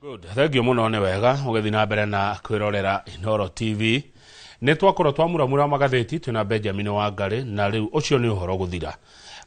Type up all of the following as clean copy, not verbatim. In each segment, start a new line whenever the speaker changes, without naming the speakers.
Good. Thank you muno ne wega ugethi na mbere na kwirorera Inoro TV. Ne twakoro twamuramura magatheti twina Benjamin Wangari na riu ucio ni uhoro guthira.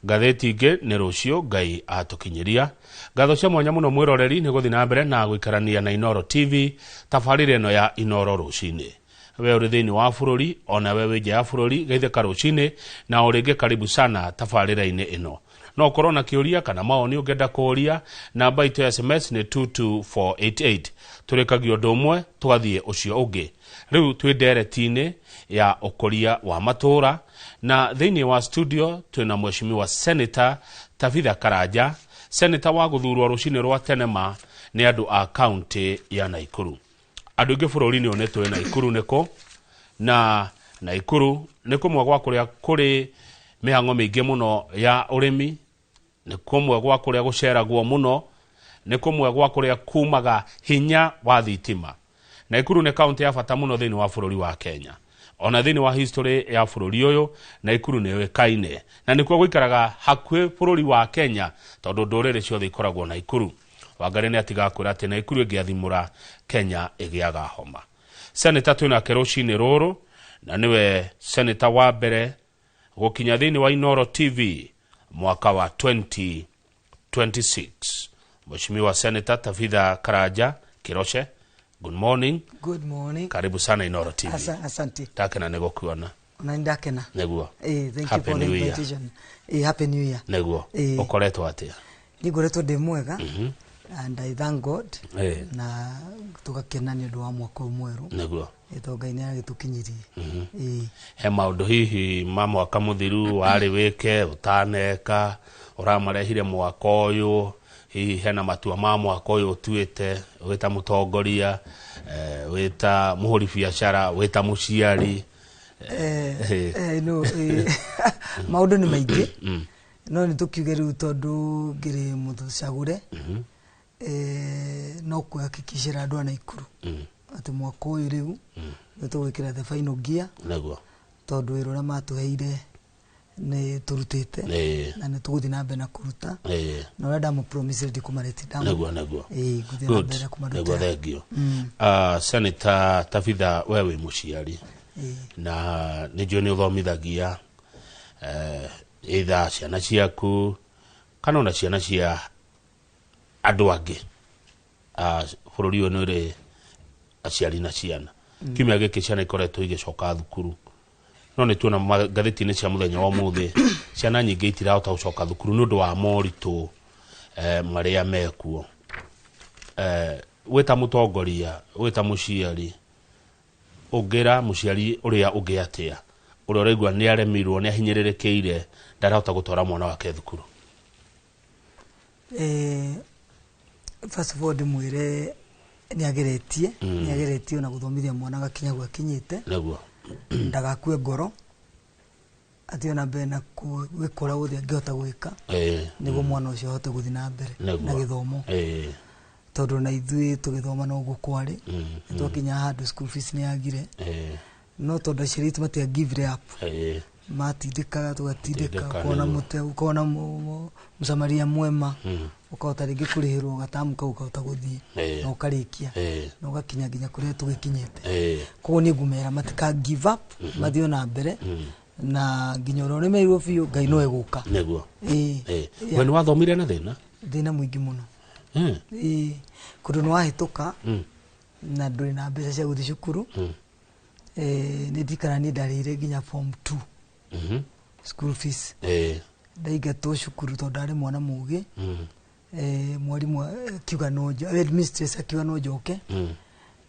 Gatheti inge ni rucio Ngai atukinyiria. Gatho cia mwanya muno mwiroreri ni guthi na mbere na gwikarania na Inoro TV tafarire no ya Inoro rucini. We uri thiini wa bururi ona we nja ya bururi geitheka rucini na uringe karibu sana tafarire-ini ino. No korona kiuria kana maoni ungenda kuria namba itu ya SMS ni 22488 turekagio ndomwe twathie ucio ungi riu twi ndereti-ini ya ukoria wa matura na thiini wa studio twina mheshimiwa Senator Tabitha Karanja, Senator wa guthurwo rucini rwa tenema ni andu a county ya Naikuru. Andu ingi bururi-ini onetwe Naikuru niko na Naikuru niko mwagwa kuria kuri mihango mingi muno ya urimi ni kumwe gwa kuria guceragwo muno ni kumwe gwa kuria kumaga hinya wa thitima. Naikuru ni county ya bata muno thiini wa bururi wa Kenya. Ona thiini wa history ya bururi uyu Naikuru ni wekaine na nikuo gwikaraga hakwe bururi wa Kenya tondu ndurire ciothe ikoragwo Naikuru. Wangari ni atigakwira ati Naikuru igiathimura Kenya igiaga homa. Senator twina keroshini ruru na niwe senator wa mbere gukinya thiini wa Inoro TV mwaka wa 2026. Mheshimiwa Senator Tabitha Karanja Kiroshe, good morning.
Good morning.
Karibu sana Inoro TV.
Asante.
Takena nego kuona.
Unandakena.
Neguo.
Thank you
Happy
for the
New Year.
invitation. Happy New Year.
Neguo. Ukoretwo atia?
Nigoretwo de mwega. And I thank God. Na tugakena ni ndo wa mwaka mweru.
Neguo.
Ngai ni agitukinyiririe.
He maundu hihi ma mwaka muthiru wari wike utaneka uramarehire mwaka uyu hihi hena matua ma mwaka uyu tuite wita mutongoria wita muhuri biashara wita muciari
no maundu ni maingi no ni tukiuge riu tondu ngiri muthucagure no kuhakikishira andu a Naikuru ati mwaka uyu riu nitugwikira the final gear
neguo
tondu wira uria matuheire ni turutite na ni tuguthi na mbere na kuruta na uria ndamu promise ndi kumareti ndamu
neguo
guthi na mbere kumaruta
neguo thengio. Senator Tabitha wewe muciari na nijo ni uthomithagia either ciana ciaku kana ona ciana cia andu angi bururi uyu ni ri aciari na ciana kimya giki ciana ikoretwo igicoka thukuru no ni tuona magatheti-ini cia muthenya wa muthi ciana nyingi itirahota gucoka thukuru ni undu wa moritu maria mekuo. Wita mutongoria wita muciari ugira muciari uria ungi atia uria uregwa ni aremirwo ni ahinyirirekeire ndarahota gutwara mwana wake thukuru?
First of all ndimwire ni ageretie na guthomithia mwana gakinya gwakinyite
neguo
ndagakue ngoro ati ona mbere na gwikora guthi angihota gwika niguo mwana ucio ahote guthi na mbere na githomo tondu na ithui tugithoma no gukwari twakinya handu school fees ni agire no tondu aciari matia give up matindikaga tugatindika kuona mute ukona musamaria mwema ukahota ringi kurihirwo gatamu kau ukahota guthii na ukarikia na ugakinya nginya kuria tugikinyite koguo ni ngumera matika give up mathio na mbere na nginya ro remeirwo biu Ngai no eguka
neguo we ni wathomire na thina
mwingi muno kundu no wahituka na nduri na mbeca cia guthi cukuru ni ndikara ni ndarire nginya form 2 school fees ndaigatwo cukuru tondu ndari mwana mugi mwarimu kiuga no administrator akiuga no njoke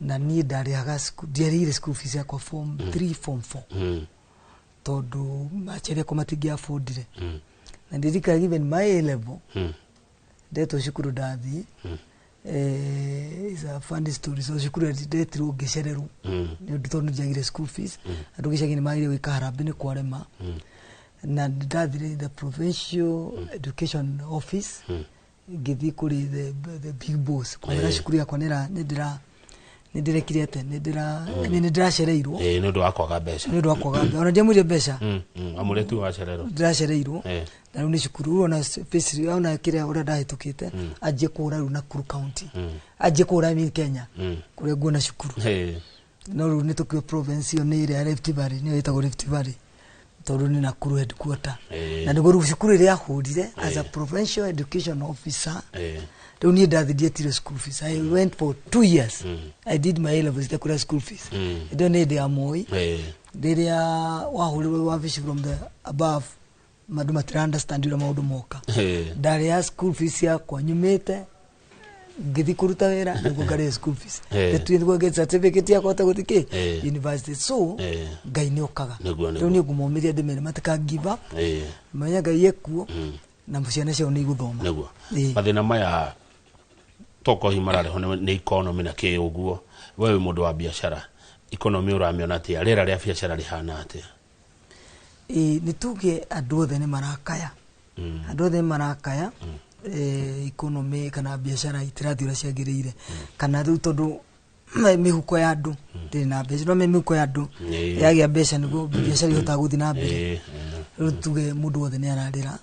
na ni ndarihaga ndiarire school fees yakwa form 3 form 4 tondu aciari ko matingia affordire na ndirika even my level ndeto cukuru ndathi is a funny story. So cukuru ndetirwo ngicereru ni undu tondu njagire school fees andu gicagi ni magire gwika harambe ni kwarema na ndathire the provincial education office ngithi kuri the big boss kwa cukuru yakwa ndirekire ate ndiracereirwo
ni ndo akwaga mbeca
ni ndo akwaga ona ndimwire mbeca
amure tu wacererwo
ndiracereirwo na riu ni cukuru ona face ona kiria ura ndahitukite ajie kura riu Nakuru county ajie kura mi Kenya kuria nguona cukuru no riu ni tukio province yo ni ire Rift Valley ni yetagwo Rift Valley tondu ni Nakuru headquarter na ndigo riu cukuru ria hurire as a provincial education officer riu ni ndathithietire school fees. I went for 2 years I did my A-levels kura school fees ndo ni ndi amoi riria wahurirwe wabici from the above madu matira understand ura maundu moka ndari ya school fees yakwa nyumite ngithi kuruta wira niguo ngari school fees the niguo get certificate yakwa ta guthiki university so ngai ni okaga riu ni ngumomiria ndimere mataka give up manya ngai ekuo na muciana cio ni iguthoma
niguo mathina maya toko himarare hone ni economy na ke uguo wewe mundu wa biashara economy uramiona atia rera ria biashara rihana atia
ni tuge andu othe ni marakaya andu othe marakaya economy kana biashara itirathira ciagiriire kana riu tondu mihuko ya andu ndi na mbeca no mihuko ya andu yagia mbeca niguo biashara ihota guthi na mbere riu tuge mundu othe ni ararira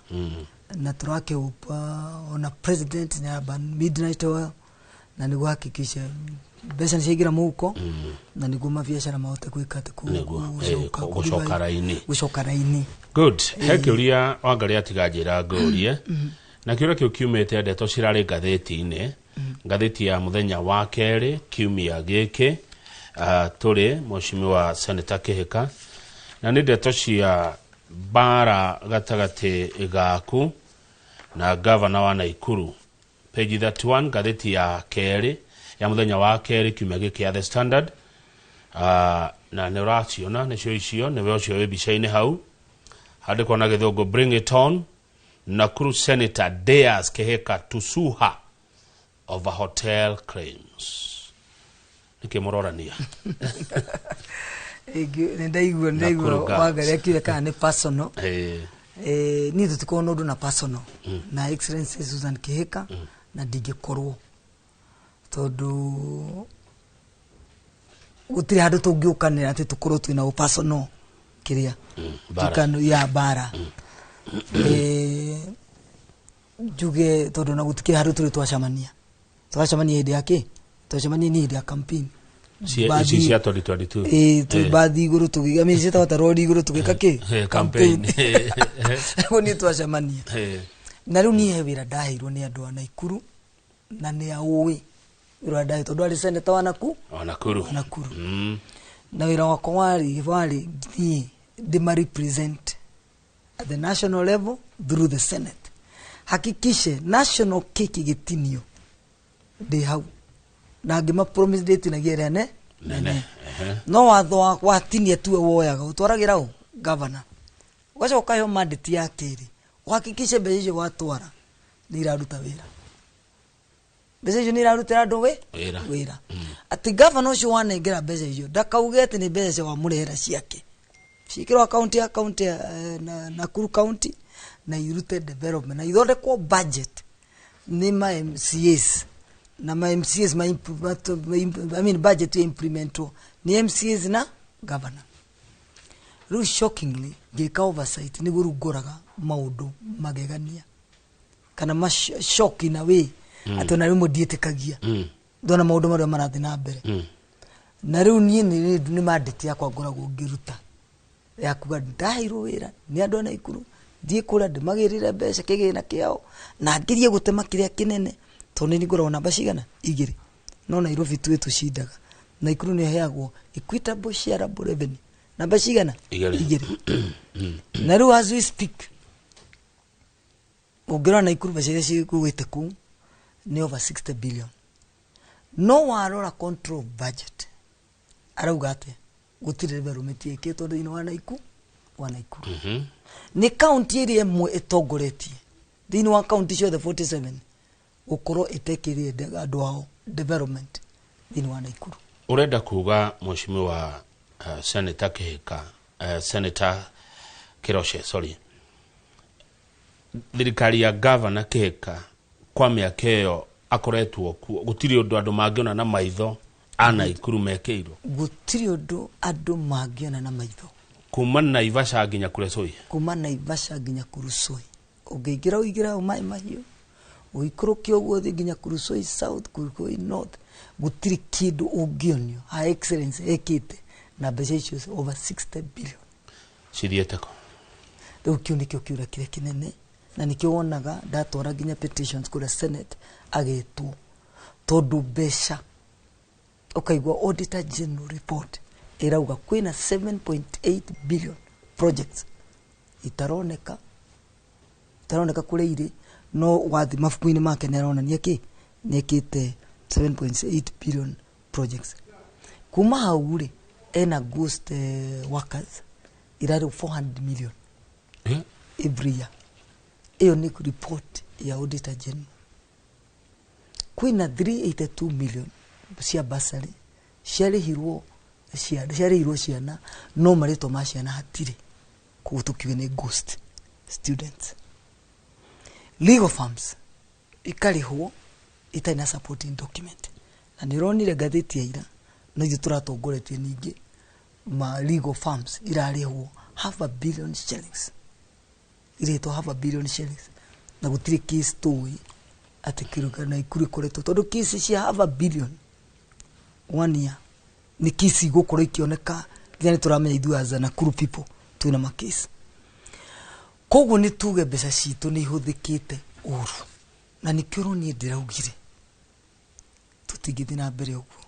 na turake upa ona president na midnight oil na niguo hakikisha mbeca ni ciagira muhuko na niguo mabiashara mahote gwika ati gucoka raini
good hekiuria wangari atiganjira ngorie na kiura kiu kiumete ndeto cirari ngatheti-ini ngatheti ya muthenya wa keri kiumia giki turi Mheshimiwa Senator Kihika na ni ndeto cia bara gatagati gaku na governor wa Naikuru page 31 ngatheti ya keri ya muthenya wa keri kiumia giki ya The Standard na ne raciona ne cio icio ne wecio webica-ini hau handikwo na githungu bring it on Nakuru Senator dares Kihika to sue her over hotel claims. Nikimororania.
Ndaigua wangari akiuga kana ni personal. Ni tutikona undu na personal. Na Excellency Susan Kihika na ndingikorwo. Tondu gutiri handu tungiukanira ati tukorwo twina personal kiria. Tukano ya bara. Juge tondu na gutikira handu turi twacamania hindi yake twacamania ni hindi ya campaign
si cia 2022
tu bathi iguru tugiga mi cita wata rodi iguru tugika ki
campaign
ko ni twacamania na riu ni hewira ndahirwo ni andu a Naikuru na ni aui wira ndahi tondu ari senator wa Nakuru na wira wakwa wari ni ndima represent at the national level through the Senate. Hakikishe national cake gitinio de hau na ngima promise date na gere nene no watho wa tinia tuwe woyaga utwaragira u governor wacha ukayo mandate yakiri hakikishe beje watwara ni iraruta wira beje ni iraruta ndo wira ati governor ucio wanengera beje hiyo ndakauge ati ni beje wa murera ciake cikirwa account ya Nakuru county na irute development na ithondekwo budget ni ma MCAs na ma MCAs budget to implement ni MCAs na governor. Ru shockingly gika oversight ni gurugoraga maundu magegania kana shock in a way atona rimu dietekagia ndona maundu mara marathi na mbere na riu ni mandate yakwa ngoragwo ngiruta ya kuga ndahirwo wira ni andu a Naikuru thie kura ndimagirire mbeca kigina kiao na ngirie gutema kiria kinene tondu ni ngora namba cigana igiri no Nairobi tu cindaga Naikuru ni heagwo equitable shareable revenue namba cigana igiri na riu as we speak ungirwa Naikuru mbeca ci kuwite ku ni over 60 billion no warora control budget arauga ate gutire development yake tondu ino wa Naikuru ni county area mwe etongoretie thini wa county cio the 47 ukoro etekirie andu ao development thini wa Naikuru.
Urenda kuga Mheshimiwa Senator Kihika Senator Kiroshe thirikari ya governor Kihika kwa miaka iyo akoretwo gutiri undu andu mangiona na maitho ana ikuru mekeiro
gutiri undu andu mangiona na maitho
kuma Naivasha nginya Kuresoi
kuma Naivasha nginya Kurusoi ugigira umai mahiu uikurukia uguo thi nginya Kurusoi South Kurusoi North gutiri kindu ungionio ha excellence ekite na mbeca over 60 billion
cithieteko
riu kiu nikio kiura kire kinene na nikio wonaga ndatwara nginya petitions kura Senate agetwo tondu mbeca ukaigwa Auditor General report irauga kwina 7.8 billion projects itaroneka kule iri no wathi mafuku-ini make neronania ki nekite 7.8 billion projects kuma hauri ena ghost workers irari 400 million every year. Iyo ni report ya Auditor General. Kwina 382 million cia basari ciarihirwo ciana no marito ma ciana hatire kugutukiwe ni ghost students. Legal firms ikarihwo itaina supporting document na nironire gatheti ya ira no ithu turatongoretie ningi ma legal firms irarihwo $500 million shillings ireto $500 million shillings na gutire case toi atikiruka na ikuri koreto tondu case cia $500 million 1 year ni case igukora ikioneka thani turamenya ithu as Nakuru people twina ma case koguo ni tuge mbeca citu ni ihuthikite uru na nikiro ni ndiraugire tutigithii na mbere uguo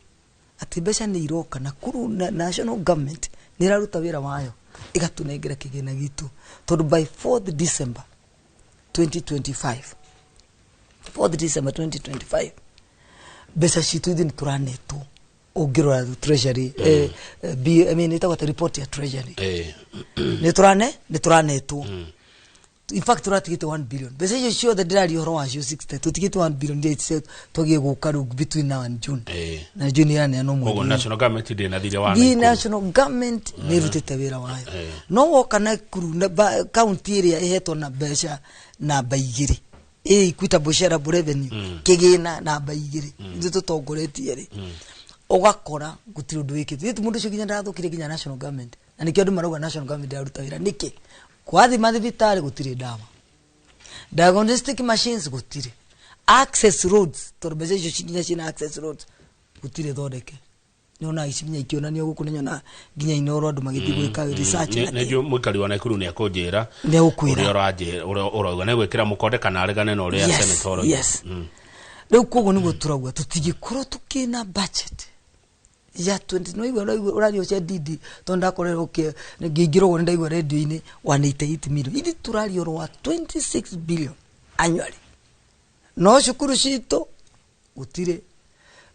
ati mbeca ni iroka Nakuru national government ni raruta wira wayo igatunengera kigina gitu tondu by 4th December 2025 mbeca citu ithi ni turanetu ungirora treasury I mean ita what report ya treasury ni turanetu in fact turatigite 1 billion bese yo sure the dirari horo wa 60 tutigite 1 billion date togie gukaru between now and June na June yana no mo
national government de na thire wa
the national government ni rutite wira wayo no woka na kuru na county area eheto na besha na baigiri ikuita boshera revenue kigina na baigiri ndio tutongoretie ri ugakora gutiri undu wikite itu mundu cikinya ndathukire kinya national government na nikio ndu marauga national government yaruta wira niki kwathi mathibitari gutire dawa diagnostic machines gutire access roads torbeje jo cikinya cina access roads gutire thondeke niona icikinya ikionanio guku ninyona nginya inoro andu magithii gwika research
na ndio mwikari wa Nakuru ni akonjira
ni ukwira
urauga na gwikira mukonde kana aregane na uria senator
yes riu koguo niguo turauga tutigikoro tukina budget ya 20 no igwa urario cia didi tonda korero ke ngingiro nda igwa radio ini 188 million ithi turario rwa 26 billion annually no shukuru shito utire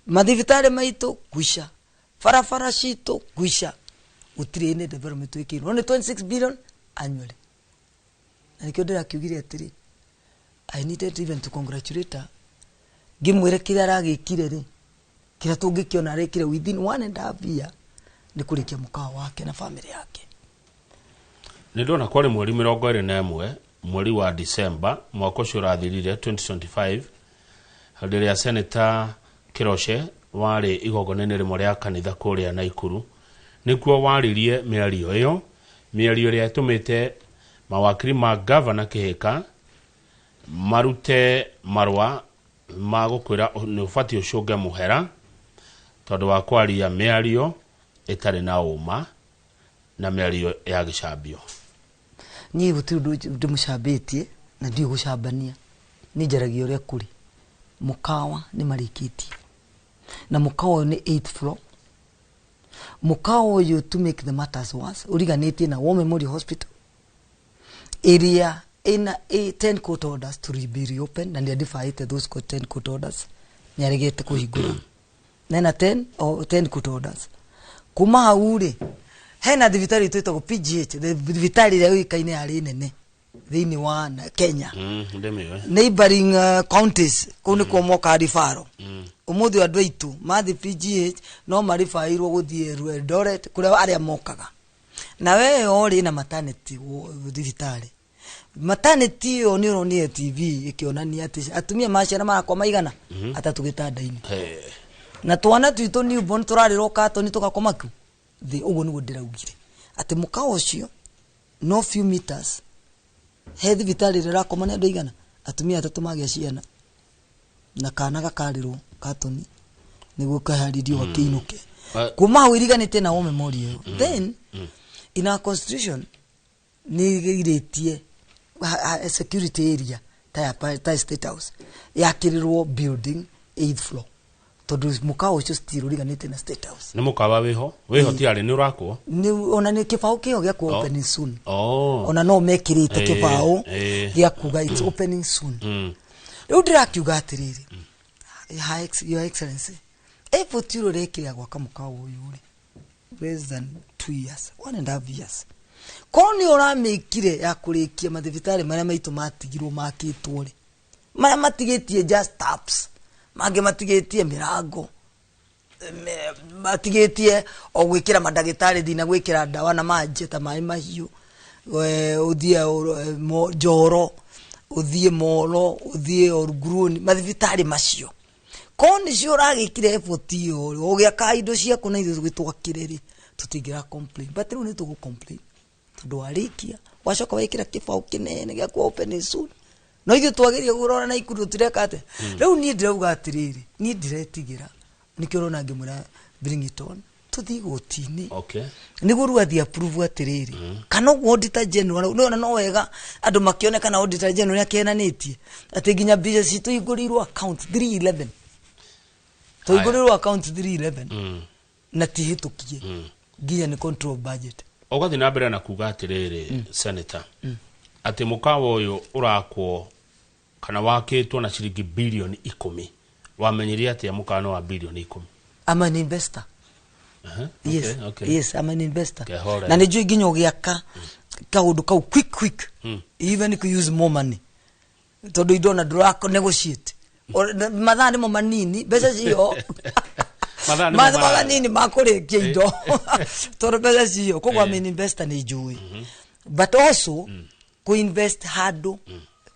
madivitare maito kwisha farafara shito kwisha utire ine development wiki no 26 billion annually na nikiodera kiugire atiri I needed even to congratulate her gimwire kira ragikire ri kira tungikiona rekire within 1.5 year ni kurikia mukao wake na family yake.
Ni ndona kwari mweri 21 mweri wa December mwaka ucio rathirire 2025 hadi ya Senator Kiroshe wari igogonene rimwe ria kanitha kuria Naikuru nikuo waririe miario iyo ria itumite mawakiri ma governor Kihika marute marwa magukwira ni ufati ucunge muhera tondu wa kwaria miario itari na uma na miario ya gicambio
ni gutindu ndimucabitie na ndio gucambania ni njaragia uria kuri mukawa ni marikitie na mukawa ni 8th floor mukawa you to make the matters worse uriganitie na War Memorial Hospital area in 10 court orders to be reopened and they defied those 10 court orders nyaregete kuhigura nena 10 court orders kuma haure hena thibitari twitagwo PGH thibitari ya ikaine ari nene thini wa Kenya neighboring counties kuni kwa moka rifaro umuthi wa dwaitu mathi PGH no marifairwo guthie Eldoret kuria aria mokaga na we ori na maternity thibitari maternity oni roni TV ikionania ati atumia maciara marakwa maigana atatu gitandaini na twana twito newborn turariro katoni tukakoma ku thi ugo niguo ndiraugire ati mukao ucio no few meters hethi vitali rirakoma ne andu igana atumia atatu magia ciana na kana gakarirwo katoni niguo kaharirio akiinuke kuma hawiriganite na memorial then in our constitution ni giretie security area ta state house yakirirwo building 8th floor tondu mukao ucio still uriganite na state house
ni mukawa wiho tiari ni urakwo
ni ona ni kibao kio gya ku opening soon ona no mekirite kibao gya kuga it's opening soon riu ndirakiuga atiriri your excellency efotiro rekira gwaka mukao uyu ri less than 2 years 1.5 years koni ora mekire ya kurikia mathibitari maria maitu matigirwo makitwo ri maria matigetie just taps mage matigetie mirango matigetie o gwikira madagitari thina gwikira dawa na manje ta mai mahiu uthie joro uthie molo uthie orgruni mathibitari macio koni cio ragikire efotio ugia kaido cia kuna ithu gwitwakireri tutingira complain but riu ni tugu complain tondu arikia wacoka wikira kibao kinene gya ku open soon no ithu twageria gurora na ikuru tureka ate riu ni ndirauga atiriri ni ndiretigira nikio rona ngimura bring it on tuthi gotini
okay
niguru athi approve atiriri kana auditor general no wega andu makione kana auditor general akenanitie ati ginya business tu igurirwo account 311 to igurirwo account 311 na tihitukie ginya ni control budget
ogathi na mbere na kuga atiriri senator ati mukawa uyu urakwo kana wakitwo na ciringi bilioni 10 wamenyiria ati mukano wa bilioni 10
I'm an investor yes
okay.
Yes I'm an investor na nijui ginyo giaka kaundu kau quick even if you use more money tondu idona drako negotiate madhani mo manini besa cio madhani nini makurikia indo tondu besa cio kogwa I'm an investor ni jui but also go invest hard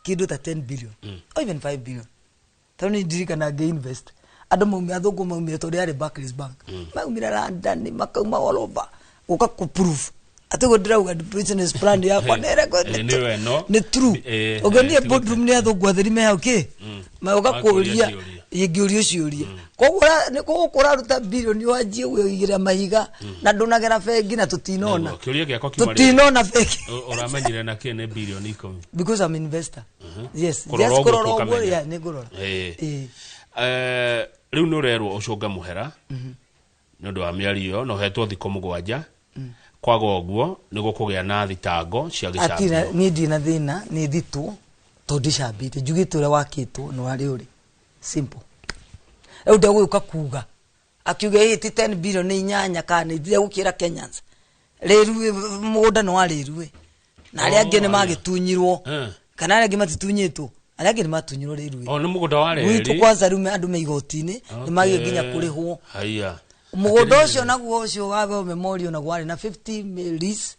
kido ta 10 billion or even 5 billion tani dirika na ge invest adamu mi athungu maumire tondu ari Barclays Bank maumire London makauma all over uka ku proof atigo ndirauga business plan yakwa nere ni true ogani boardroom ni athungu atheri me okay mauga kuria yigiurio ciuria kogura ni kugukura ruta bilioni wajie wigira mahiga na ndunagera bengi na tutinona
kiuria giako kimari
tutinona bengi
uramenyire na kene bilioni 10
because I'm investor yes just kororo ya ni gorora
riu nurerwo ucunga muhera nondu wa miario no hetwo thiko mugwanja kwaga oguo nigo kugia na thitango cia gicambi
atira ni ndina thina ni thitu tondicambite njugite ure wakitwo no ari uri simple eu ndaguka kuga akiuga hiti 10 billion ni nyanya kana ithire gukira Kenyans reru mugunda no ariru na ari angi ni magitunyirwo kana ari angi matitunyitwo ari angi ni matunyirwo reru
ni mugunda wa reri
witu kwanza rume andu me igotini ni magi nginya kurihwo
haya
mugunda ucio naguo ucio wa memorial na gwari na 50 milis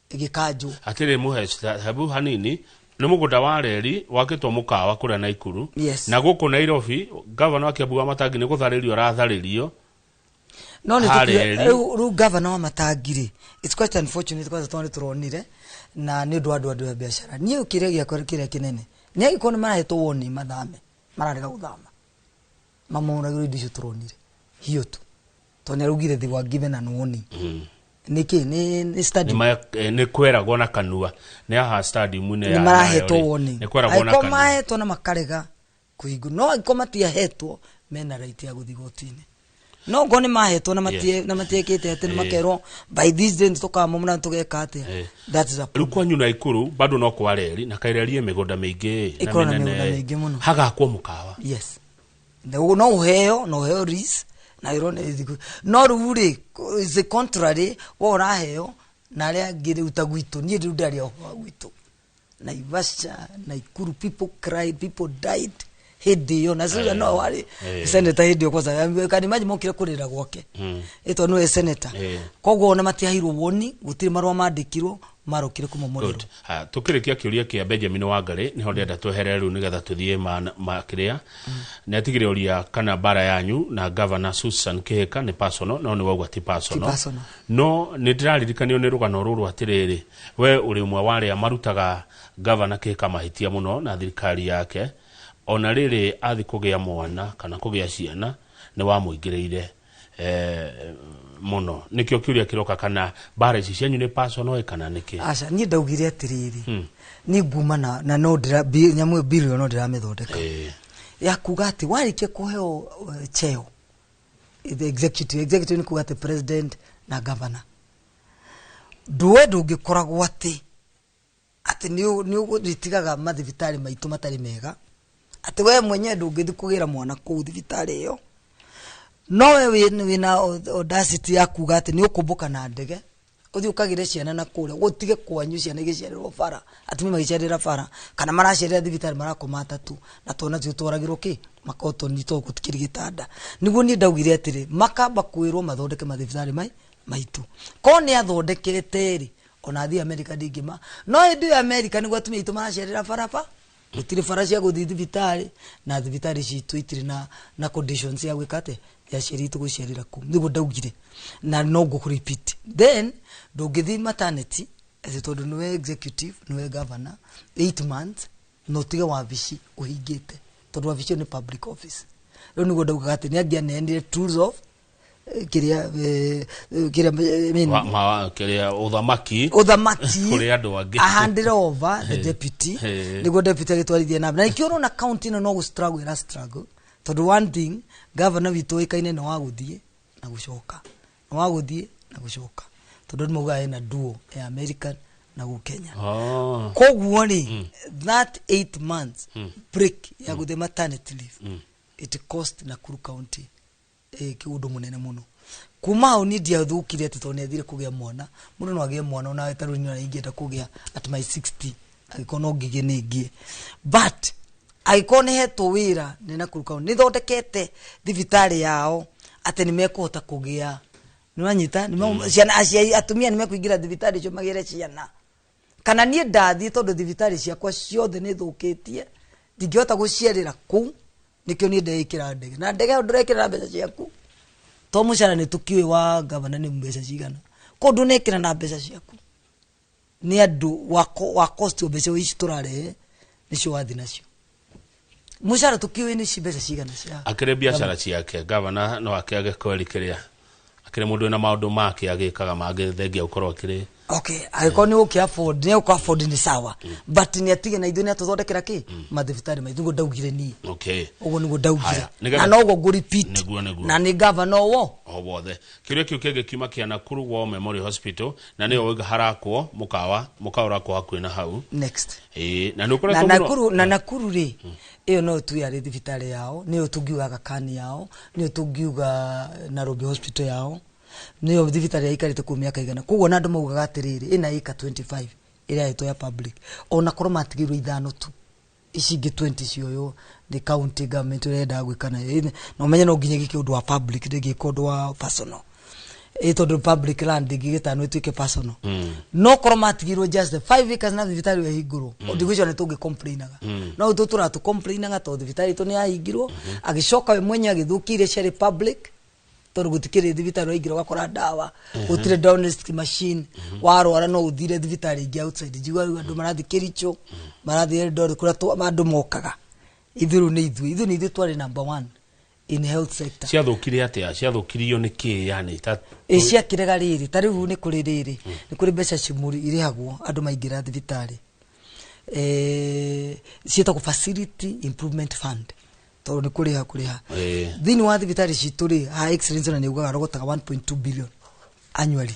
igikanju
atire muhe habu hanini ni mugunda wa reri wakitwo mukawa kuria na ikuru na guku Nairobi governor akiabuga matangi ni gutharirio ratharirio
no ni ru governor wa matangiri it's quite unfortunate because tone turonire na ni ndu andu ya biashara ni ukire gya kire kinene ni ikoni marahetwo woni mathame mararega guthama mamona guri ndicio turonire hiyo tu tone rugire thi wa given and warning niki ni study
ni kweragwo na kanua ni aha stadium ne ya
marahetwo warning
ni kweragwo na kanua
mahetwo na makarega kuigu no ikomatia hetwo mena right ya guthigotini no ngone mahetwo na matiekete ate ni makerwo by this day tukamumuna tugeka ate that is a
rukwa nyuna ikuru bado no kwa reri na kairerie migoda mingi
na mingi muno
haga kwa mukawa
yes no uheo ris na irone no ruri is the contrary wora heo na ria ngire utagwitu ni ndu ndari o gwitu na Ivasha na Ikuru people cried, people died hedi yo na sio no wali senator hedi kwanza kani maji mokire kurira gwake eto no senator kogo na matiahirwo woni gutiri marwa mandikirwo marokire kuma Muliro.
Ha tukirikia kiuria kia Benjamin Wangari ni honde nda twehere ru nigetha tuthie makiria na tigire uria kana bara yanyu na governor Susan Kihika ni personal no ni wagwa ti personal no ni ndiraririkanio ni rugano ruru atiriri we uri umwe wari amarutaga governor Kihika mahitia muno na thirikari yake ona riri athi kugia mwana kana kugia ciana ni wa muingireire muno nikyo kiuria kiroka kana bara ici cianyu ni personal kana niki
aca ni ndaugire atiriri ni nguma na no ndira nyamu billion no ndira methondeka ya kugati warikie kuheo cheo the executive ni kugati president na governor duwe ndungikoragwo ati ni uguritigaga mathibitari maitu matari mega ati we mwenye ndungithi kugira mwana ku thibitari iyo no we wina audacity ya kuga ati ni ukumbuka na ndege uthi ukagire ciana na kure gutige kwanyu ciana igicererwo bara atumi magicerera bara kana maracerera thibitari marakomata tu na tona twitwaragirwo ki makoto ni to gutikiri gitanda niguo ni ndaugire atiri makamba kwirwo mathondeke mathibitari maitu ko ni athondekete ri ona thi America ndingima no ndi America niguo atumi itu maracerera bara gutire bara cia guthi thibitari na thibitari citu itiri na conditions ya gwikate ya sheritu gucerera ku niguo ndaugire na no go repeat then ndugithi maternity as tondu niwe executive niwe governor 8 months no tiga wabici uhingite tondu wabici ni public office ro niguo ndaugaga ati ni angia nendire tools of kiria
uthamaki kuri andu angi
handed over the deputy niguo deputy agitwarithia na ikio na county no go struggle tondu one thing governor witu ikaine no waguthie na gucoka tondu ni mugae na duo ya American na gu Kenya koguo ni that 8 months break ya guthie maternity leave it cost Nakuru County kiundu munene muno kuma ni dia thukire ati tone thire kugia mwana mundu no agie mwana ona etaru ni ingienda kugia at my 60 agikono ngige ningie but aikone heto wira ni Nakuru County ni thondekete thibitari yao ati ni mekuhota kugia ni wanyita ni ciana acia atumia ni mekuingira thibitari cio magire ciana kana ni ndathi tondu thibitari ciakwa ciothe ni thukitie ndingihota gucierera ku nikio ni ndeikira ndege na ndege ndurekira mbeca ciaku to mucara ni tukiwe wa governor ni mbeca cigana ko ndunekira na mbeca ciaku ni andu wa cost mbeca ici turare nicio wathi nacio mucara tukiwe ni mbeca cigana cia
akire biashara ciake governor no akiage kweli kiria akire mundu na maundu make agikaga mage thengia ukorwo akire
okay aiko ni uki afford ni uko afford ni sawa but ni atige na ithu ni atuthondekera ki mathibitari maithu ndaugire ni
okay
ugo ni ndaugire na no go repeat na ni governor wo
obothe kirio kiu kege kima kia Nakuru War Memorial Hospital na ni oiga harakwo mukaura kwa kwina hau
next
na ni ukoretwo
na Nakuru ri iyo no tu ya thibitari yao ni utungiuga Kakani yao ni utungiuga Nairobi Hospital yao niyo thibitari aikarite ku miaka igana kugo na andu maugaga atiriri ina ika 25 ira ito ya public ona korwo matigirwo ithano tu ici ngi 20 cioyo the county government irenda gwikana no menye no nginya giki undu wa public ndigi kundu wa personal ito the public land ngigitano ituike personal no korwo matigirwo just the 5 acres na thibitari we hingurwo ndigwicio ne tungi complainaga no tutura tu complainaga to thibitari to ni ahingirwo agicoka we mwenye agithukire cia public tondu gutikire thibitari waingiro gakora dawa utire diagnostic machine warwara no uthire thibitari ingi outside jigwa andu marathi Kericho marathi Eldoret kura to andu mokaga ithiru ni ithu twari number 1 in health sector
ciathukire atia ciathukirio niki yani
cia kirega riri tariu ni kuri riri ni kuri mbeca cimuri irihagwo andu maingira thibitari cietagwo facility improvement fund to ni kuriha thini wa thibitari cituri ha excellence na ni ugaga rogotaga 1.2 billion annually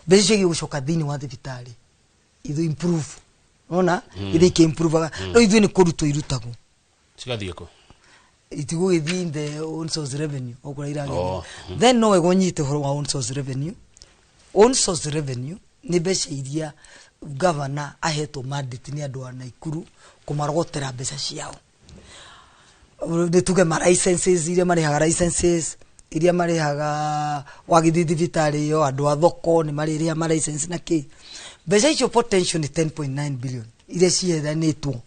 mbeca gigucoka thini wa thibitari ithu improve ona ithu ke improve no ithu ni kurutwo irutagwo
cigathieko
itigo in the own source revenue okura iraga then no we gonyite horo wa own source revenue ni mbeca iria governor aheto mandate ni andu a Nakuru kumarogotera mbeca ciao de tuge ma licenses iria marihaga licenses iria marihaga wagithi thibitari yo andu a thoko ni mariria ma license na ki Mbeca icio potential ni 10.9 billion ile ciethanĩtwo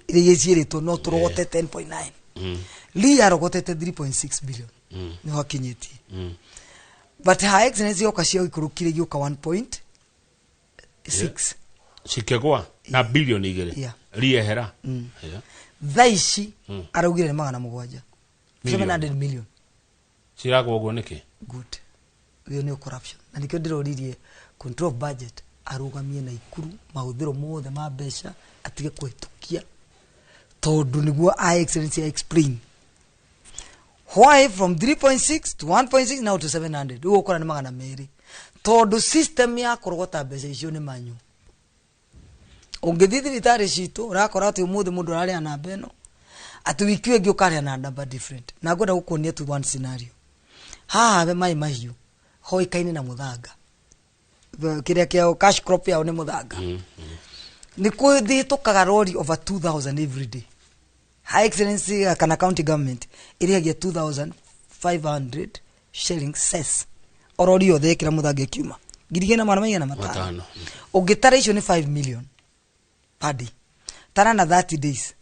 ile yeciĩrĩtwo no tũrogote 10.9 Lee arogotete 3.6 billion ni wakinyetie but Her Excellency yoka cio ikurukire gĩuka 1.6
cikegwa na billion igere Lee ehera
thaici araugire ni 700 700 million
ciragwo uguo niki
good hiyo ni corruption na nikio ndiroririe control budget arugamie na Ikuru mahũthĩro mothe ma mbeca atige kũhĩtũkia tondu niguo Her Excellency explain why from 3.6 to 1.6 now to 700 ugo kora ni 200 tondu system ya kurogota mbeca icio ni manyu ungithi thibitari citu urakora ati umuthi mundu arari ana beno ati wiki wengi ukari na number different na ngoda gukuonia tu one scenario be mai mahiu hoikaine na muthanga kiria kia cash crop yao ni muthanga ni kuthi tukaga lorry over 2000 every day. Her Excellency kana county government iriagia 2500 shillings cess orori yothe kira muthanga kiuma ngirigena mwana maigana matano ungitara icio ni 5 million per day tara na 30 days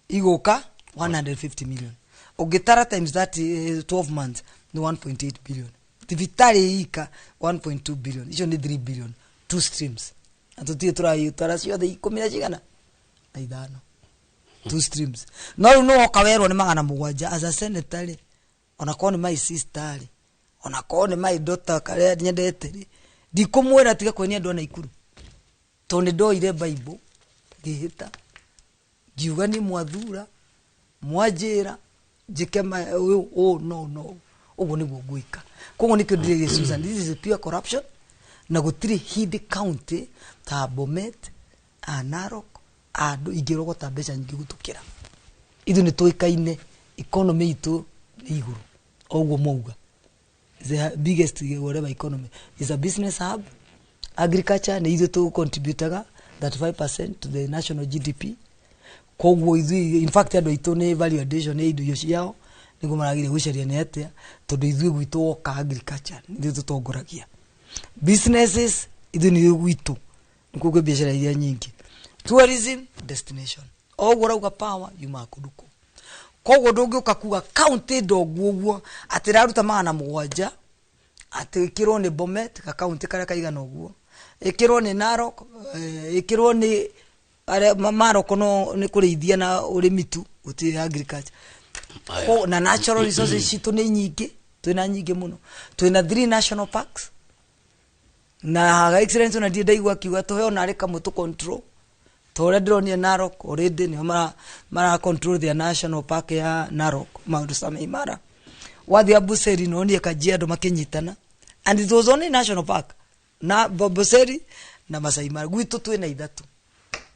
igoka 150 million ungitara times that 12 months ni 1.8 billion tivitari ika 1.2 billion icio ni 3 billion two streams atutie turayo ciothe ikumira cigana na ithano two streams no okawerwo ni 700 as a senator ona ko ni my sister ona ko ni my daughter kare nyendete ndikumwira tiga kwenia ndo na Ikuru to ni ndoire Bible ngihita ngiuga ni mwathura mwanjira njikema no ugo niguo gwika kogo nikio ndire Susan this is a pure corruption na gutiri hidi county ta Bomet Narok andu ingirogota mbeca nyingi gutukira ithu ni tuikaine economy itu iguru oguo mauga the biggest whatever economy is a business hub agriculture ni ithu tu contributaga 35% to the national GDP koguo ithu in fact andu itu ni value addition ni indo ciao nigo maragire gucaria ni atia tondu ithu gwitu woka agriculture ithu tutongoragia businesses ithu ni gwitu nikugo biashara iria nyingi tourism destination oguo rauga power yuma kuduko koguo ndungiuka kuga county ndoguo atiraruta 700 atikirwo ni Bomet ka county kare kaigana oguo ikirwo ni Narok ikirwo ni Maroko no ni kurithia na urimi tu uti agriculture ko na natural resources citu ni nyingi twina nyingi muno twina 3 national parks na Her Excellency na ndaigua kiuga to he na reka mutu control tore ndronie Narok already ni mara control the national park ya Narok Mount Samimara wathi Amboseli no ni Kajiado makinyitana and it was only national park na Amboseli na Masai Mara gwitu twina ithatu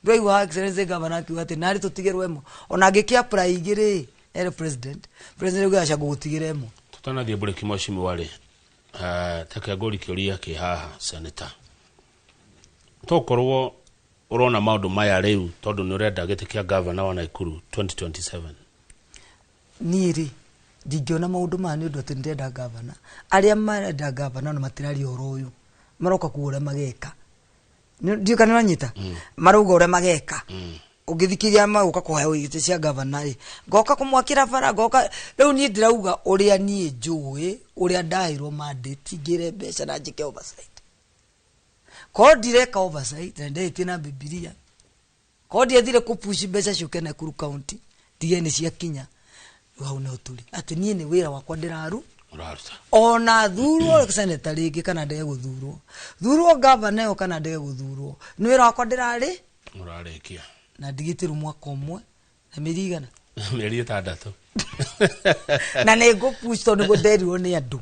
ndoi wa Excellency governor kiuga ati nari tutigerwemo ona ngikia apply igire president ugasha gugutigiremo
tutana thie bure kimoshi mwale take goli kioria ki haha senator tokorwo urona maundu maya riu tondu ni urenda gitikia governor wa Nakuru 2027
niri ndigiona maundu ma ni undu ati ndenda governor aria marenda governor na matirari oro uyu maroka kuura mageka ndio kana nyita maruga ure mageka ugithikiria maguka kuheo igite cia governor goka kumwakira bara goka riu ni ndirauga uria nie njui uria ndairwo mandate ngire mbeca na njike oversight ko direka oversight ndete na Biblia ko ndithire kupushi mbeca ciuke na Nakuru county tigene cia kinya hau no tuli ati nie ni wira wakwa ndiraru uraruta ona thurwo senator ringi kana ndege guthurwo governor kana ndege guthurwo ni wira wakwa ndirari
urarikia
na digitiru mwaka umwe na mirigana
meri 6
na nego push to nego derio ni andu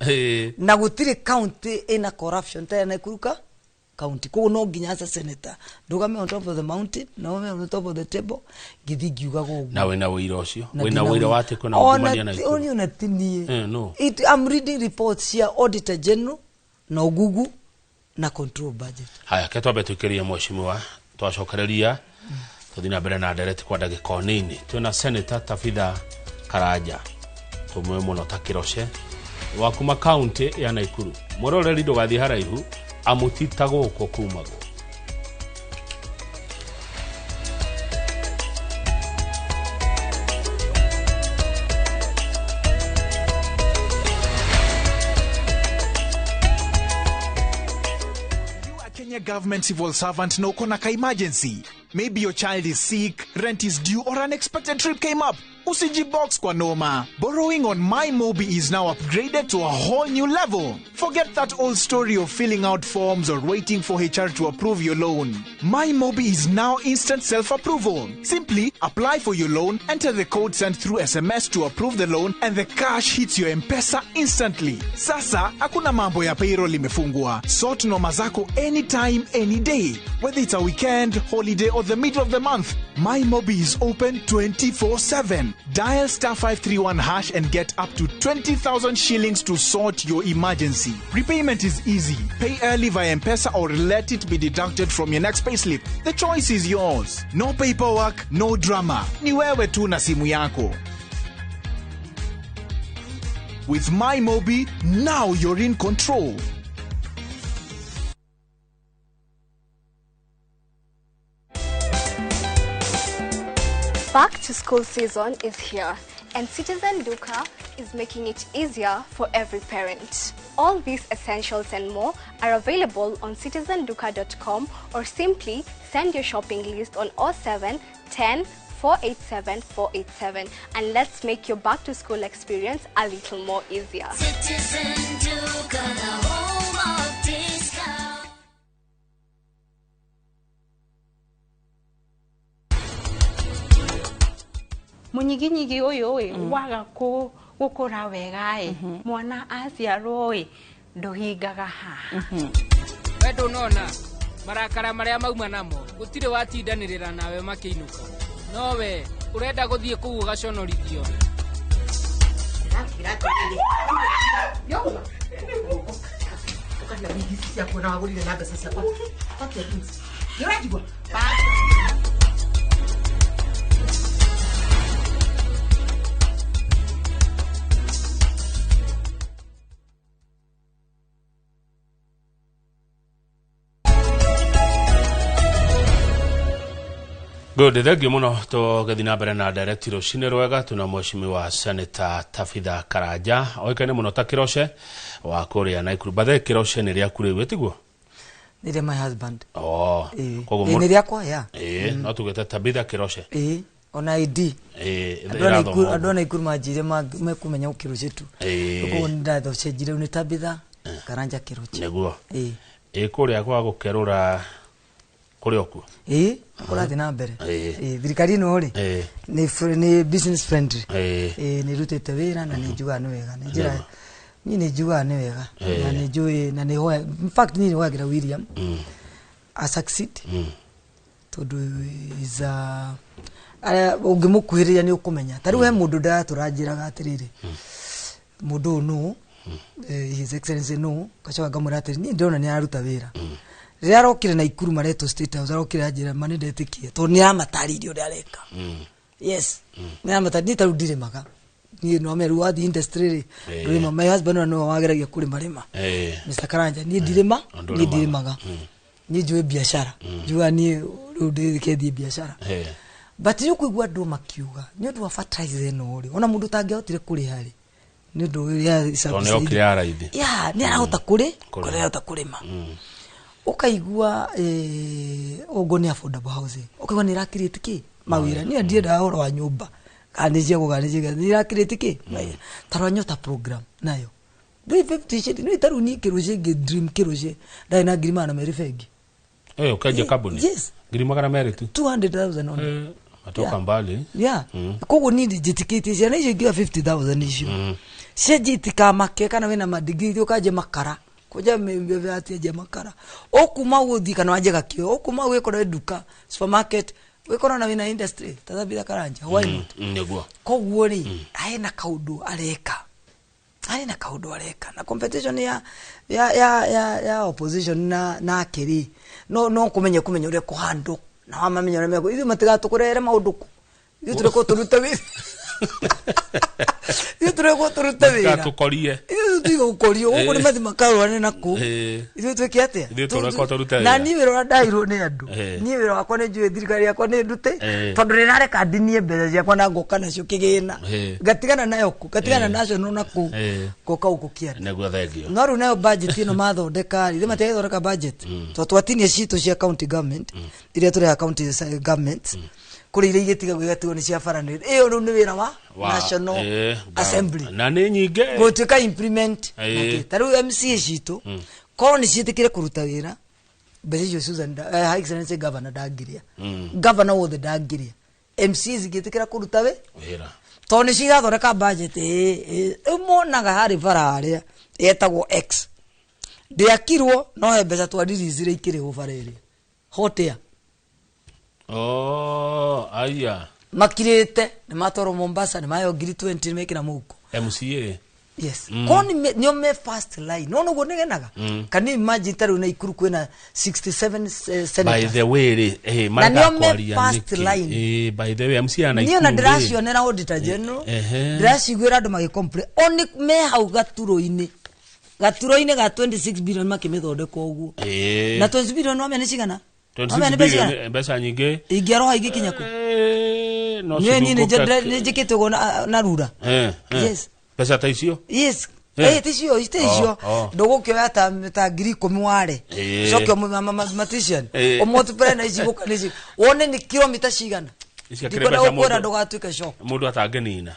na gutire county ina corruption ta na kuruka county ko no nginya sa senator ndugame on top of the mountain na on top of the table githigiuga go
na wena wira ucio wena wira wate kuna ngumania na
iko oni unatinie no I'm reading reports here auditor general na ugugu na control budget
haya ketwa tukiria mheshimiwa twacokereria tuthina mbere na ndereti kwa ndagika nini twina senator Tabitha Karanja tumwe muno takiroshe wa kuma county ya Nakuru muroreri ndugathi haraihu amutitago ko kumago.
Kenya government civil servant no konaka emergency. Maybe your child is sick, rent is due, or unexpected trip came up. Usijibox kwa noma. Borrowing on MyMobi is now upgraded to a whole new level. Forget that old story of filling out forms or waiting for HR to approve your loan. MyMobi is now instant self-approval. Simply apply for your loan, enter the code sent through SMS to approve the loan, and the cash hits your M-Pesa instantly. Sasa, hakuna mambo ya payroll imefungwa. Sort noma zako anytime, any day. Whether it's a weekend, holiday, or the middle of the month, MyMobi is open 24/7. Dial *531# and get up to 20,000 shillings to sort your emergency. Repayment is easy. Pay early via M-Pesa or let it be deducted from your next payslip. The choice is yours. No paperwork, no drama. Ni wewe tu na simu yako. With MyMobi, now you're in control.
Back to school season is here, and Citizen Duka is making it easier for every parent. All these essentials and more are available on citizenduka.com, or simply send your shopping list on 07 10 487 487, and let's make your back to school experience a little more easier.
Citizen Duka, the home of discount.
Munyiginyigi uyu waga gukura wega mwana aciarwo nduhingaga ha
wedo nona marakara maria mauma namo gutire watindanirira nawe makiinuka nowe urenda guthie kuu gaconorithio
Good, thank you muno to gethina mbere na director Rocine Rwega tuna mheshimiwa Senator Tafitha Karanja oikane muno ta Kiroshe wa Korea Naikuru bathe Kiroshe ni ria kure wetiguo
ni my husband
kogo
ni ria kwa ya
no tugete Tabitha Kiroshe
ona ID adona Naikuru majire mekumenya ukiroshe tu kogo ndatho cenjire ni Tabitha Karanja Kiroshe
neguo kuria kwa gukerura kurioku
kurathi na mbere thirikari no ri ni business friendly ni rutete wira na ni juga ni wega ni njira ni juga ni wega na ni njui na ni ho in fact ni wagira William a succeed tondu is ungimukuhiriria ni ukumenya tari we mundu nda turanjiraga atiriri mundu no his excellency no kachoga ngamurate ni ndona ni aruta wira ria arokire Naikuru mareto state house arokire ajira mani ndetikie to ni amataririo ria areka yes ni amatari tarudire maga ni no meru wa the industry rima my husband no wageragia kuri marima Mr Karanja ni dirima ni dirimaga ni jwe biashara jua ni rude kedi biashara but yo kuigwa ndo makiuga ni ndo wa fertilizer no ri ona mundu tangehotire kuri hari ni ndo ya
isabu
ya ni arahota kuri arahota kurima ukaigua ogoni affordable housing ukaigua ni rakirite ki mawira ni ndie ndahoro wa nyumba kanije kuganije ni rakirite ki taranyota program nayo ndui 50 shit ni taru ni kiruje dream kiruje dai na grima na merifegi
ukaje kabuni
yes
grima kana meri tu
200,000 on
atoka mbali
kogo ni jitikiti cia nicio giga 50,000 icio cia jitika make kana wena madigiri ukaje makara kuja mbebe ati je makara okuma uthi kana waje gakio okuma wekora duka supermarket wekora na wina industry Tabitha Karanja why not
neguo
koguo ri aina kaudu areka na competition ya opposition na kiri no kumenya ure kuhando na wamamenya ure mego ithi matigatukurere maunduku ithi tureko turuta wira ithi tureko turuta wira
tukorie
tu gukorio guko ni mathi makarwane naku ithu twike atia na ni wira wa ndairo ni andu ni wira wakwa ni njui thirikari yakwa ni ndute tondu ni nareka ndinie mbeca ciakwa na ngoka nacio kigina gatigana nayo ku gatigana nacio no naku goka ukukia
naguo thengio
no ru nayo budget ino mathondeka ri mateyo thondeka budget to twatinie citu cia county government iria turi county government kuri ile igetiga gwigatigo ni cia baranire iyo ru ni wira wa National Assembly
na ni nyinge
gotuika implement taru MCA citu ko ni ciitikire kuruta wira mbeca icio Susan High Excellency Governor Dagiria Governor wothe Dagiria MCs gitikira kuruta wira to ni cigathondeka budget monaga hari bararia etagwo X ndiakirwo no he mbeca twariricire ikire ubarere hotea
aya
makirite ni matoro Mombasa ni mayo ngiri 20 mekira muko
MCA
yes koni nyo me first line no go negenaga can you imagine taru na ikuru kwena 67 senators
by the way
maraka kwaria first line
by the way MCA na
ikuru ni na drasio nera auditor general drasio gwira andu magicomplain oni me hau gaturoine ga 26 billion makimithondeka uguo na 20 billion no mene cigana
26 billion mbeca nyingi
ingiaroha igikinya ku
no
ni jikite go na rura yes
pesa taisio
yes tisio ndogukioya ta ngiri 10 ware cokio mathematician omotupere na ici gukanisi wone ni kilomita cigana ndikona ukora ndogatuike shock
mundu atangenina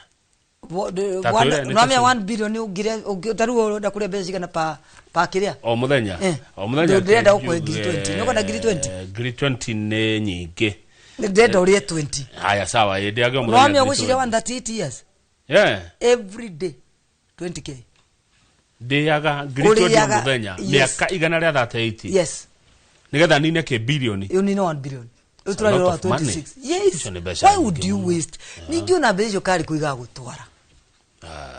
Namia 1 billion ugire taruo ndakuria mbeca cigana pa kiria
o muthenya
ndenda ukwe ngiri 20 noko na ngiri 20
ngiri 20 ni nyingi
ndenda urie 20
haya sawa ndiage muthenya
Namia guciria 138 years every day 20k
ndiaga ngiri 20 muthenya miaka igana ria 38
yes
nigetha nine ke bilioni
you need 1 billion uturari wa 26 yes why would you waste ningio na mbeca kari kuiga gutwara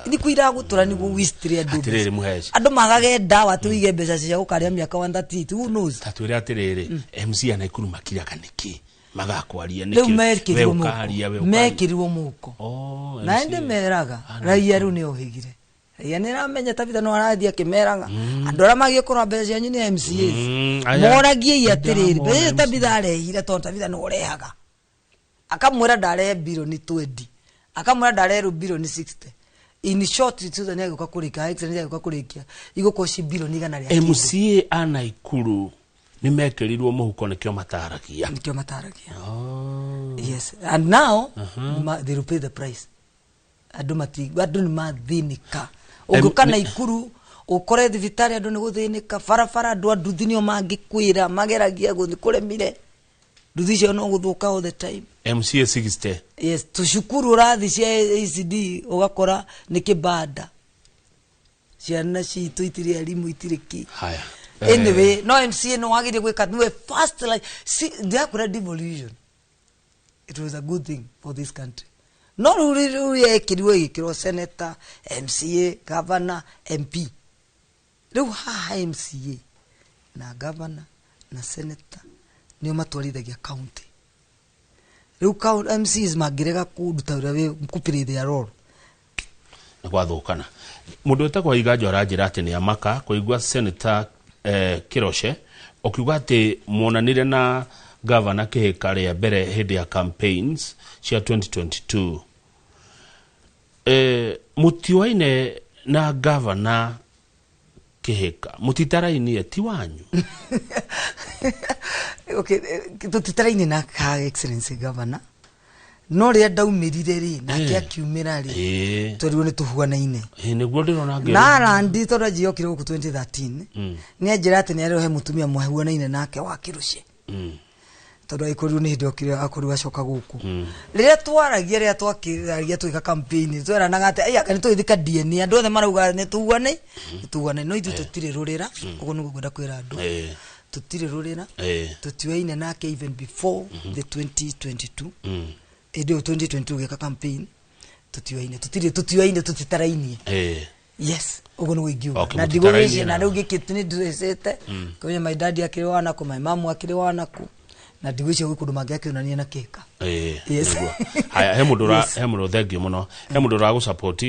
ni kuira gutura ni go waste ria
atiriri muheci
andu magage dawa tuige mbeca cia gukaria miaka 138 who knows
tatwira atiriri MC ana ikuru makira kaniki magakwaria niki
we ukaharia mekiriwo muko na ende meraga raia ru ni ohigire raia ni ramenya tabitha no arathia kimeraga andu ara magikora mbeca cia nyini MCA moragie atiriri be tabitha arehire to tabitha no rehaga akamwira ndare bilioni 20 akamwira ndare bilioni 60 in short Susan yaguka kurika Excellency yaguka kurikia igukoshi bilioni igana ria
MCA ana ikuru ni mekerirwo muhuko nikyo matarakia
yes and now they will pay the price adu ni mathinika ugukana ikuru ukore thivitari andu ni guthinika farafara andu nduthinio mangikwira mageragia guthi kuremire nduthicio no guthuka all the time
MCA 60
yes tushukuru radhi cia ACD ugakora ni kibanda ciana citu itiri elimu itiriki
haya
anyway no MCA no agire gwika niwe first like see there could devolution it was a good thing for this country no really kiriwe gikiro senator MCA governor MP riu ha MCA na governor na senator ni matwarithagia county riu MCs magirega kuduta urawe mkupire their role
gwathukana mundu etagwa Iganjo aranjira ati ni amaka kuigwa senator Kiroshe okiuga ati muonanire na governor Kihika ria mbere hindi ya campaigns cia 2022 mutiwaine na governor Kihika mutitaraini ti wanyu
okay tutitaraini na ka Excellency Governor no ria ndaumirire ri na kia kiumira ri toriwo ni tuhuanaine
niguo ndirona ngero
na randi toraji okire ku 2013 ni ajira ati ni arehe mutumia mwahuanaine nake wa Kirushe tondu ikuru ni hindi okire akuru acoka guku riria twaragia riria twakiragia twika campaign twera nagate ai akani twithika DNA andu othe marauga ni tuhuane no ithu tutire rurira ugo nugo gwenda kwira andu tutire rurira tutiwaine nake even before the 2022 edo 2022 geka campaign tutiwaine tutitarainie yes ugo nugo igiu na digoration na rugi kitini ndresete kwa my dad akiri wana ku my mom akiri wana ku na ndigwicio gwikundu mangiakionania na kika
yes. Haya, he mundu thengi muno, he mundu ra support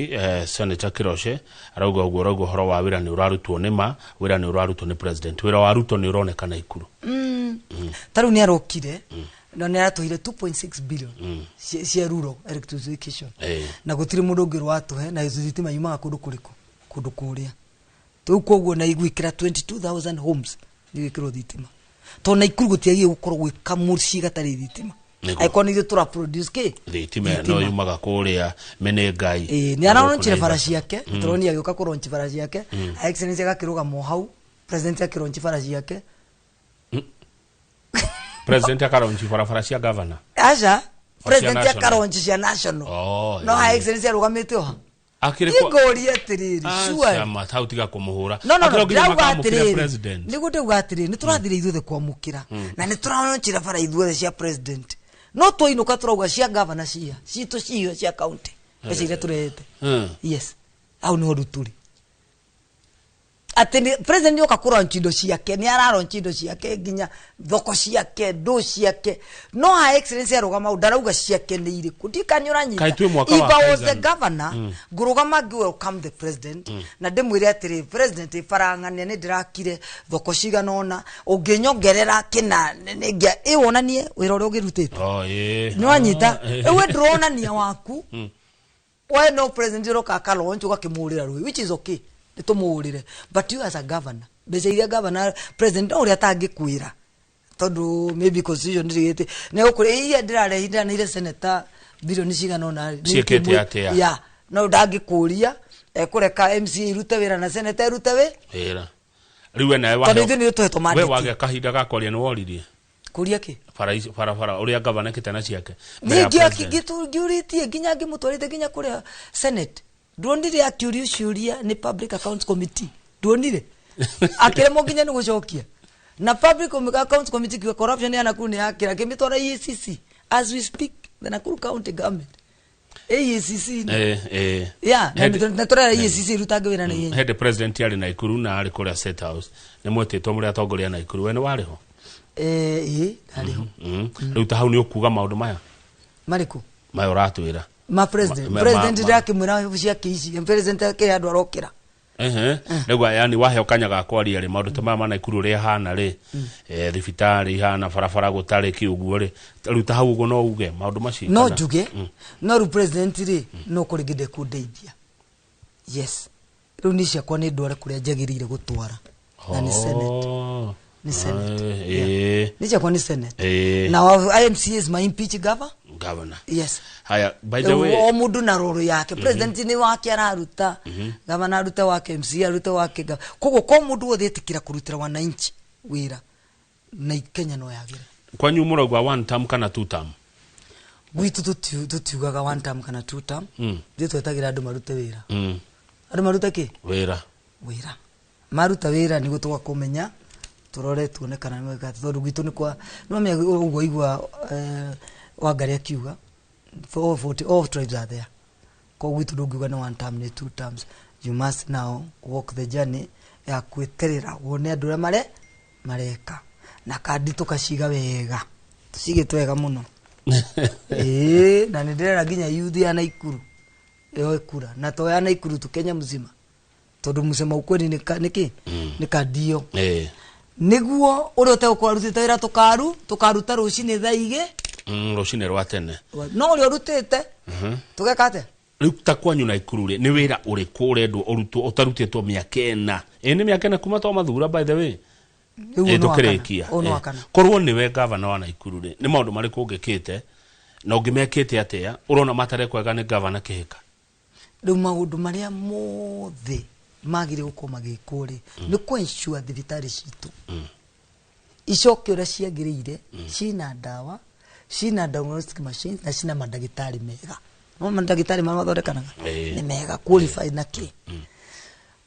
Senator Kiroshe arauga uguo horo wa wira ni urarutwo nima, wira ni urarutwo ni president, wira wa ruto ni uronekana Ikuru.
Taru ni arokire na ni aratwire 2.6 billion cia rural electrification na gutiri mundu ungi rwatuhe na thitima yumaga kundu kuria tu koguo na igwikira 22,000 homes ni ikiro thitima to na Ikuru gutiagi gukorwo gwika murci gatari thitima aikoni ithu tura produce ke
thitima no yumaga kuria Menengai
ni anaronchire farashi yake turoni agioka kuronchi farashi yake excellence agakiruga mo hau president akironchi farashi yake
president akaronchi farashi ya governor
aja president akaronchi cia national no ha excellence arugamite ho akirikori atiriri sure
ama tautiga kumuhura
akirogire president nigude gwatiriri ni turathire ithuothe kwamukira na ni turaronchira fara ithuothe cia president no toinuka turauga cia governor cia cito cia county pesa ile turete yes au ni hoduturi atende president yoka kuronchi ndo ciake ni araronchi ndo ciake ginya thoko ciake ndo ciake no ha excellence arugama udarauga ciake ni iri kudikanyura nyita iba was the governor gurugama welcome the president na demwire atiri president ifarangania ni ndirakire thoko ciga nona unginyongerera kina ngia iwonanie wira uri ugirutite no nyita ewe ndronania waku we no president roka kaloncho gakimurira rui which is okay nitumurire but you as a governor beziria governor president uri atangikwira tondu maybe constitution ndirigite ne ukuri iya ndirare hinda na ile senator billion cigana na
ciekete atia
ya no ndangikuria kureka MC irute wira na senator irute
wira riwe nae wa
we
wage kahinda gakoria no woririe
kuria ki
fara uri governor kitana ciake
ngiya kigituritie ginya ngimutwarite ginya kuria senate ndonire akiurio ciuria ni public accounts committee ndonire akire moginya ni gucokia na public accounts committee kwa corruption yana kuni akira kimitwara EACC as we speak the Nakuru county government EACC ya na tora EACC rutagwira na yeye
head president yali na Ikuru na ali kule State House ni mwetitwo muri atongoria na Ikuru wene wariho
ariho
ruta hau ni ukuga maundu maya
mariku
mayo ratwira
ma president ndake mwira cia kiici president yake andu arokira
Lego yani wahe okanyaga kwari ari maundu tamama na Ikuru ri hana ri thibitari hana farafara gutare kiuguo ri ruta hau ugo no uge maundu maci
no juge no ru president ri no kurigide kudeithia yes runi cia kwa ni ndware kuria njagirire gutwara na ni senate ni senate ni cia kwa ni senate now IMC is my impeach governor yes
haya by the way
o mudu na roro yake president ni wake araruta governor aruta wake MC aruta wake kogo ko mudu othetikira kurutira wananchi wira na Kenya no yagira
kwa nyumura gwa one term kana two term
gwitu tutiugaga one term kana two term ndi twetagira andu marute wira andu maruta ki
wira
maruta wira ni gutwa kumenya turore tuone kana ni wega tondu gwitu ni kwa no me ugo igwa wangari akiuga for 40 all tribes are there ko gwitu ndugiuga ni one term ni two terms you must now walk the journey ya kweterera wone andu aria mareka na kandi tukaciga wega tucigitwe wega muno na ndirera ginya youth ya Naikuru yo ikura na to ya Naikuru tu Kenya mzima tondu musema ukweli ni kadio niguo uri utegukora rutite wira tukaruta rucini thaige
rucini rwa tene
no uri rutite tugekate
ruta kwanyu na Ikuru ri ni wira uri kurendwo urutwo utarutitwo miakena ni miakena kuma to mathura by the way tukirikia korwo ni we governor wa Naikuru ri ni maundu mari kungikite na ungimekite atia urona matare kwega ni governor kihika
riu maundu maria mothe magire gukoma gikuri ni kwensure thibitari citu icoke ura ciagirire cina ndawa cina diagnostic machines na cina madagitari mega no madagitari mathondekanaga ni mega qualified na ki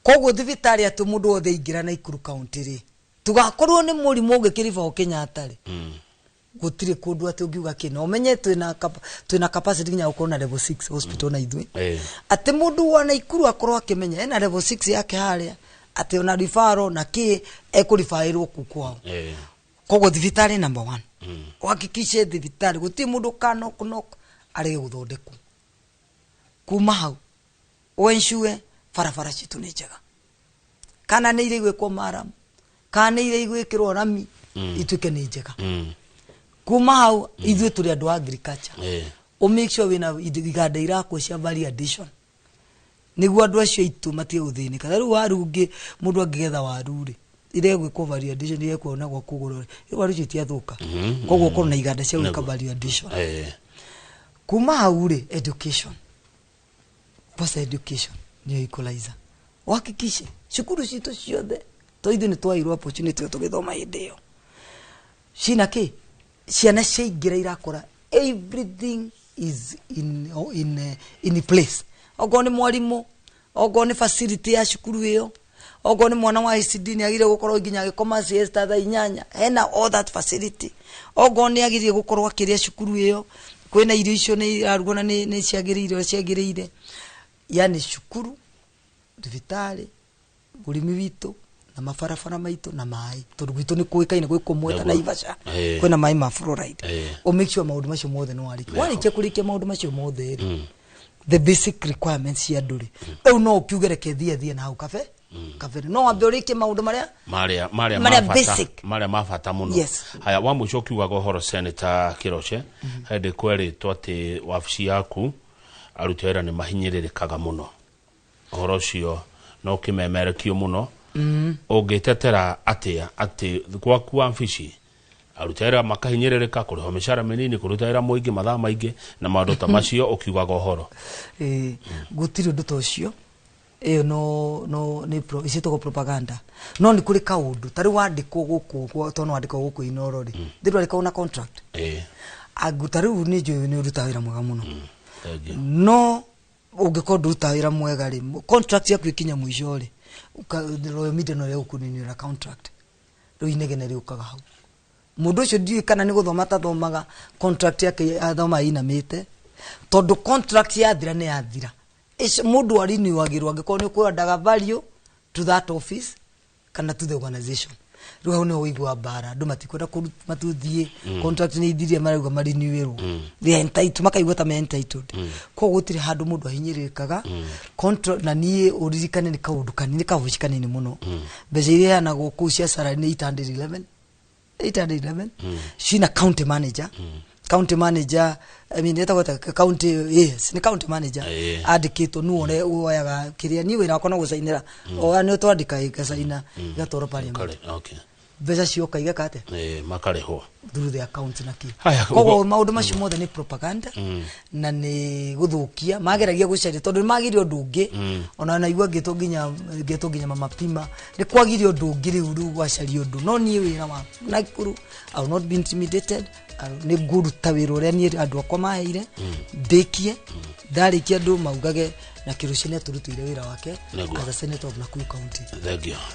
koguo thibitari atu mundu othe ingira na Ikuru county ri tugakorwo ni murimu ugikiriba o Kenyatta ri gutire kundu ati ungiuga kina umenye twina capacity nya ukorwo na level 6 hospital na ithwe ati mundu wa Naikuru akorwo akimenya ena level 6 yake haria ati ona referral na ki ekurifairwo kukwao kogo thibitari number 1 Uhakikishe thibitari guti mundu kanok arege guthondekwo kuma hau wensue farafara citu ni njega kana ni ire gwikwo maram kana ni ire gwikirwo rami ituke ni njega kuma hau ithuĩ tũrĩ andũ agriculture o make sure wina iganda irakwo cia value addition niguo andũ acio itu matige guthĩnĩka rĩu waru ngĩ mũndũ angĩgetha waru rĩ ire gwĩkwo value addition ire kuona gwa kũgũra waru icio itiathũka koguo korwo na iganda cia gwĩka value addition kuma hau rĩ education post education ni equalizer uhakikishe cukuru citũ ciothe to ithuĩ nĩ twairwo opportunity tũgĩthoma hĩndĩ ĩyo cina kĩ ciana ciaingĩra irakora everything is in place ogo ni mwarimu ogo ni facility ya cukuru ĩyo ogo ni mwana wa ICD ni agire gukorwo nginya agikoma siesta thaa 8 hena all that facility ogo ni agire gukorwo akiria cukuru ĩyo kwina irio icio ni arugona ni ciagĩrĩire yani cukuru thibitari burimi witu na mafarafara maitu na mai tondu gwitu ni kuikaine gwi kumweta na Ivasha kwina mai ma fluoride o make sure maundu macio mothe no warikia kurikia maundu macio mothe the basic requirements cia nduri eu no ukiugere kethia na hau kafe no ambe urikie maundu maria basic
maria mafata muno haya wa muco kiuga gohoro Senator Kiroshe hende kweri twati wabici yaku arutera ni mahinyiririkaga muno horo cio no kimemerekio muno ungitetera atia ati gwaku wabici arutera makahinyiririka kuriho mishara minini kurutera muingi mathaa maingi na maundu ta macio ukiugaga uhoro
gutiri undu tocio iyo no ni pro isito propaganda no ni kuri kaundu tari wandikwo guku tono wandikwo guku inoro ri ndiro rika una contract agutari uni jo ni urutawira mwega muno no ungikorwo urutawira mwega ri contract yaku ikinya mwisho ri royo mideno leo kuninira contract ro inegene ri ukaga hau mundu ucio ndiu kana ni guthoma tathomaga contract yake athoma inamite tondu contract yathira ni yathira mundu arini wagirwa ngiko ni kuendaga value to that office kana to the organization ruga ni uigwa bara ndu matikwenda matuthie contract ni ithirie marauga marini wiru the entitled makaigwa ta entitled ko gutire handu mundu ahinyiririkaga contract na nie uririkane ni kaundu kanini kavushikane ni muno mbeca iria na guku cia sara ni 811 shina county manager I mean eta gota county yes ni county manager adikito nuore uyaga kiria ni wira kono gusainira o ani twandika igasaina gatoro parliament beza cio kaiga kate
makareho
through the account na ki kogo maundu macio mothe ni propaganda na ni guthukia mageragia gucaria tondu magirio ndungi ona na igwa gito nginya mapima ni kwagirio ndungi riu gwacaria undu no ni wira wa Nakuru I will not be intimidated ni guru tawiro ria ni andu akwa maheire ndekie ndarikia andu maugage na Kiroshe ne turutire wira wake as a senator of Nakuru County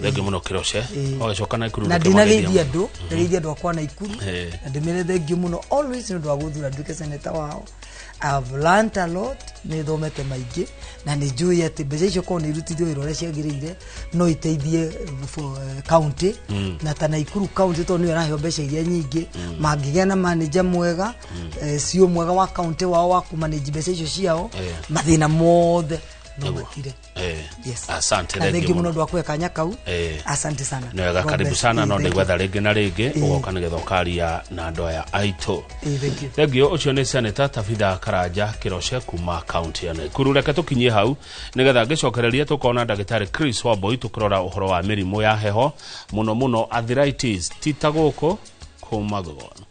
thegio muno Kiroshe ogacoka Nakuru
na ndinageithia andu ndeithia andu akwa Nakuru na ndimere thegio muno always ndu wa guthura nduke senator wao I've learned a lot ni thomete maingi na ni njui ati mbeca icio ko ni irutithio wira uria ciagirire no iteithie county na ta Nakuru County to ni araheo mbeca iria nyingi mangigea na manager mwega cio mwega wa county wao wa kumanage mbeca icio ciao mathina mothe no matire yes
asante
thegio muno ndwa kweka nyakau asante sana
nega karibu sana no ndigwetha ringi na ringi ugoka nigetha ukaria na andu aya aito thegio ucio ni Senator Tabitha Karanja Kiroshe kuma county ya Nakuru reke tukinyie hau nigetha ngicokereria tukona ndagitari Chris Wambui tukurora uhoro wa mirimu ya heho muno arthritis titaguko kuma gogono